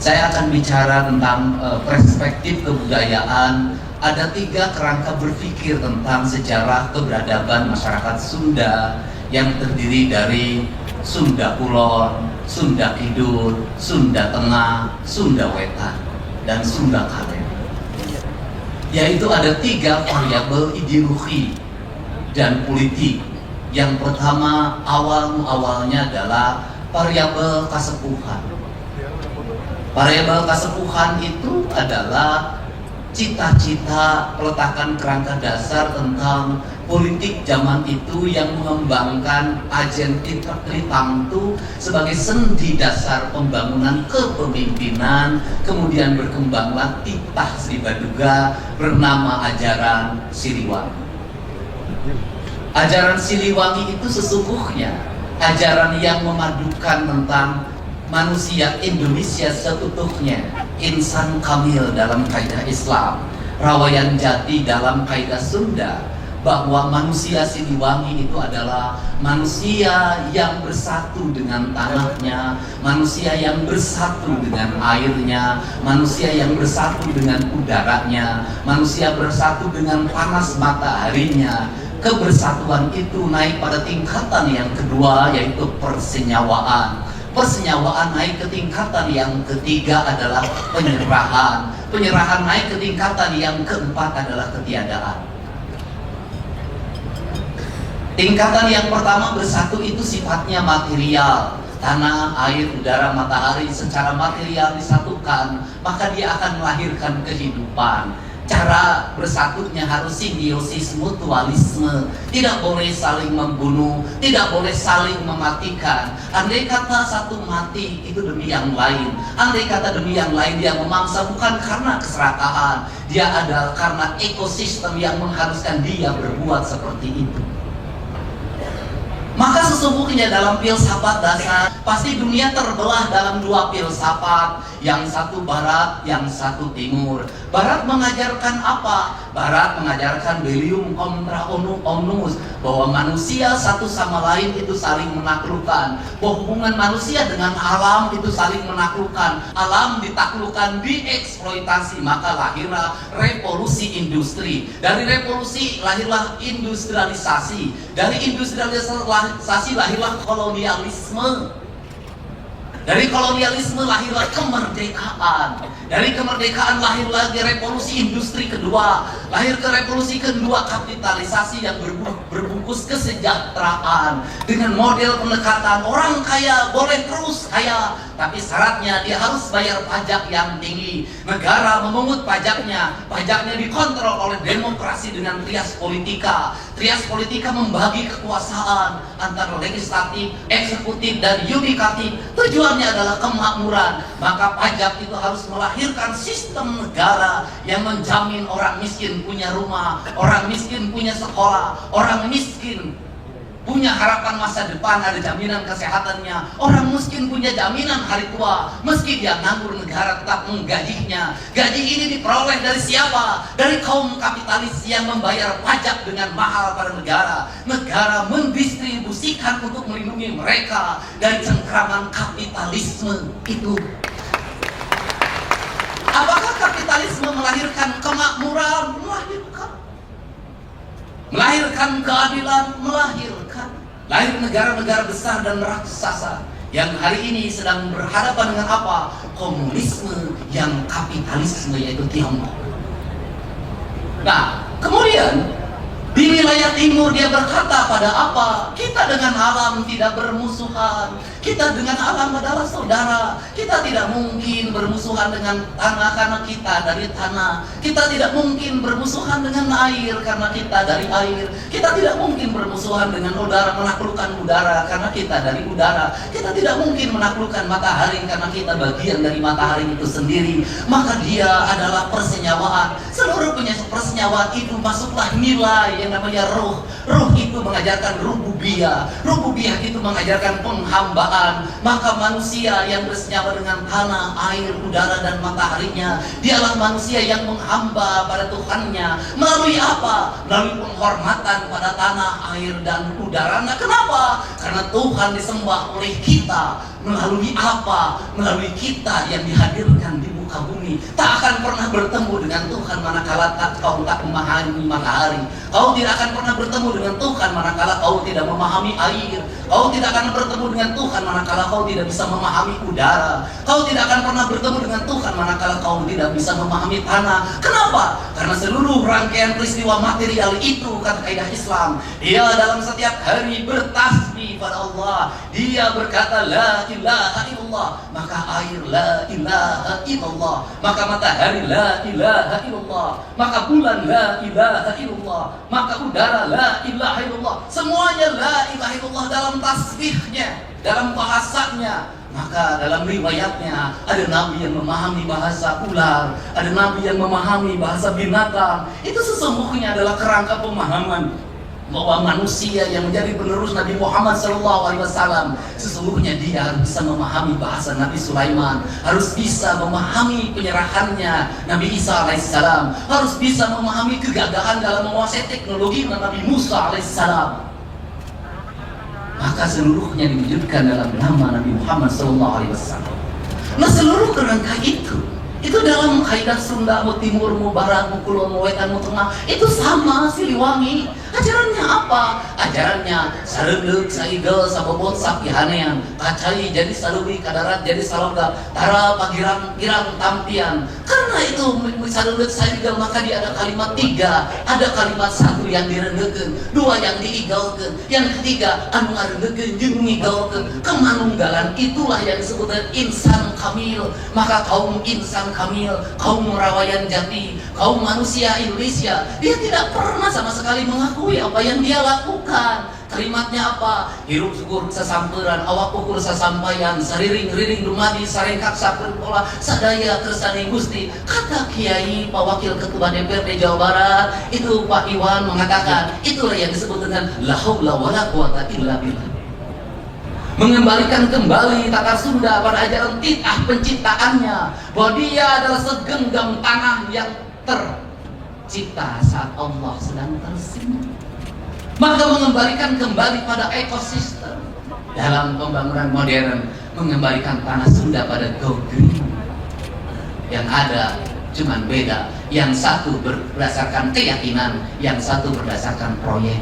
Saya akan bicara tentang perspektif kebudayaan. Ada 3 kerangka berpikir tentang sejarah keberadaban masyarakat Sunda yang terdiri dari Sunda Kulon, Sunda Kidul, Sunda Tengah, Sunda Wetan, dan Sunda Kalen. Yaitu ada 3 variabel ideologi dan politik. Yang pertama, awalnya adalah variabel kasepuhan. Variabel kasepuhan itu adalah cita-cita peletakan kerangka dasar tentang politik zaman itu yang mengembangkan ajen Tritamtu sebagai sendi dasar pembangunan kepemimpinan, kemudian berkembanglah titah Sri Baduga bernama ajaran Siliwangi. Ajaran Siliwangi itu sesungguhnya ajaran yang memadukan tentang manusia Indonesia seutuhnya, insan kamil dalam kaidah Islam, rawayan jati dalam kaidah Sunda, bahwa manusia Siliwangi itu adalah manusia yang bersatu dengan tanahnya, manusia yang bersatu dengan airnya, manusia yang bersatu dengan udaranya, manusia bersatu dengan panas mataharinya. Kebersatuan itu naik pada tingkatan yang kedua, yaitu persenyawaan. Persenyawaan naik ke tingkatan yang ketiga adalah penyerahan. Penyerahan naik ke tingkatan yang keempat adalah ketiadaan. Tingkatan yang pertama bersatu itu sifatnya material. Tanah, air, udara, matahari secara material disatukan, maka dia akan melahirkan kehidupan. Cara bersatunya harus simbiosis, mutualisme. Tidak boleh saling membunuh, tidak boleh saling mematikan. Andai kata satu mati itu demi yang lain, andai kata demi yang lain dia memangsa, bukan karena keserakahan, dia adalah karena ekosistem yang mengharuskan dia berbuat seperti itu. Maka sesungguhnya dalam filsafat dasar pasti dunia terbelah dalam 2 filsafat, yang satu barat, yang satu timur. Barat mengajarkan apa? Barat mengajarkan Bellium contra omnibus, bahwa manusia satu sama lain itu saling menaklukkan, bahwa hubungan manusia dengan alam itu saling menaklukkan. Alam ditaklukkan, dieksploitasi, maka lahirlah revolusi industri. Dari revolusi lahirlah industrialisasi. Dari industrialisasi lahirlah kolonialisme. Dari kolonialisme lahirlah kemerdekaan. Dari kemerdekaan lahir lagi revolusi industri kedua. Lahir ke revolusi kedua kapitalisasi yang berbungkus kesejahteraan. Dengan model pendekatan orang kaya boleh terus kaya, tapi syaratnya dia harus bayar pajak yang tinggi. Negara memungut pajaknya. Pajaknya dikontrol oleh demokrasi dengan trias politika. Trias politika membagi kekuasaan antara legislatif, eksekutif, dan yudikatif. Tujuannya adalah kemakmuran. Maka pajak itu harus melahirkan sistem negara yang menjamin orang miskin punya rumah, orang miskin punya sekolah, orang miskin punya harapan masa depan, ada jaminan kesehatannya. Orang miskin punya jaminan hari tua. Meski dia nganggur, negara tetap menggajinya. Gaji ini diperoleh dari siapa? Dari kaum kapitalis yang membayar pajak dengan mahal pada negara. Negara mendistribusikan untuk melindungi mereka dari cengkraman kapitalisme itu. Apakah kapitalisme melahirkan kemakmuran? Melahirkan keadilan, melahirkan. Lahir negara-negara besar dan raksasa yang hari ini sedang berhadapan dengan apa? Komunisme yang kapitalisme, yaitu Tiongkok. Nah, kemudian di wilayah timur dia berkata pada apa? Kita dengan alam tidak bermusuhan. Kita dengan alam adalah saudara. Kita tidak mungkin bermusuhan dengan tanah karena kita dari tanah. Kita tidak mungkin bermusuhan dengan air karena kita dari air. Kita tidak mungkin bermusuhan dengan udara, menaklukkan udara karena kita dari udara. Kita tidak mungkin menaklukkan matahari karena kita bagian dari matahari itu sendiri. Maka dia adalah persenyawaan. Seluruh persenyawaan itu masuklah nilai yang namanya ruh. Ruh itu mengajarkan rububiyah. Rububiyah itu mengajarkan penghambaan. Maka manusia yang bersenyawa dengan tanah, air, udara, dan mataharinya, dialah manusia yang menghamba pada Tuhannya. Melalui apa? Melalui penghormatan pada tanah, air, dan udara. Nah, kenapa? Karena Tuhan disembah oleh kita. Melalui apa? Melalui kita yang dihadirkan di muka bumi. Tak akan pernah bertemu dengan Tuhan manakala kau tak memahami matahari. Kau tidak akan pernah bertemu dengan Tuhan manakala kau tidak memahami air. Kau tidak akan bertemu dengan Tuhan manakala kau tidak bisa memahami udara. Kau tidak akan pernah bertemu dengan Tuhan manakala kau tidak bisa memahami tanah. Kenapa? Karena seluruh rangkaian peristiwa material itu, kata kaidah Islam, dia dalam setiap hari bertasbih pada Allah. Dia berkata la ilaha illallah, maka air la ilaha illallah, maka matahari la ilaha illallah, maka bulan la ilaha illallah, maka udara la ilaha illallah. Semuanya la ilaha illallah dalam tasbihnya, dalam bahasanya. Maka dalam riwayatnya ada nabi yang memahami bahasa ular, ada nabi yang memahami bahasa binatang. Itu sesungguhnya adalah kerangka pemahaman bahwa manusia yang menjadi penerus Nabi Muhammad SAW sesungguhnya dia harus bisa memahami bahasa Nabi Sulaiman, harus bisa memahami penyerahannya Nabi Isa alaihissalam, harus bisa memahami kegagahan dalam menguasai teknologi Nabi Musa alaihissalam. Maka seluruhnya diwujudkan dalam nama Nabi Muhammad SAW. Nah, seluruh kerangka itu dalam kaidah Sunda, mau timur, mau barat, mau kulon, mau wetan, mau tengah, itu sama Siliwangi. Ajarannya apa? Ajarannya sareuleuh, saigel, sabobot, sapihanean, kacai jadi saluwi, kadarat jadi saloga, tara pagirang-girang tampian. Karena itu sareuleuh, saigel, maka dia ada kalimat 3, ada kalimat 1 yang direnggekeun, 2 yang diigalkeun, yang ketiga anu ngarenggekeun jeung ngigalkeun. Kemanunggalan itulah yang disebut insan kamil. Maka kaum insan kamil, kaum rawayan jati, kaum manusia Indonesia, dia tidak pernah sama sekali mengakui apa yang dia lakukan. Kalimatnya apa? Hirup syukur sasamperan, awak ukur sasampaian, sariring-riring dumadi, sarengkak sakeun pola, sadaya kersaning Gusti. Kata Kiai Pak Wakil Ketua DPRD Jawa Barat, itu Pak Iwan mengatakan, itulah yang disebut dengan la haula wala quwata illa billah. Mengembalikan kembali tata Sunda pada ajaran titah penciptaannya, bahwa dia adalah segenggam tanah yang tercipta saat Allah sedang tersenyum. Maka mengembalikan kembali pada ekosistem dalam pembangunan modern, mengembalikan tanah Sunda pada go green. Yang ada cuman beda, yang satu berdasarkan keyakinan, yang satu berdasarkan proyek.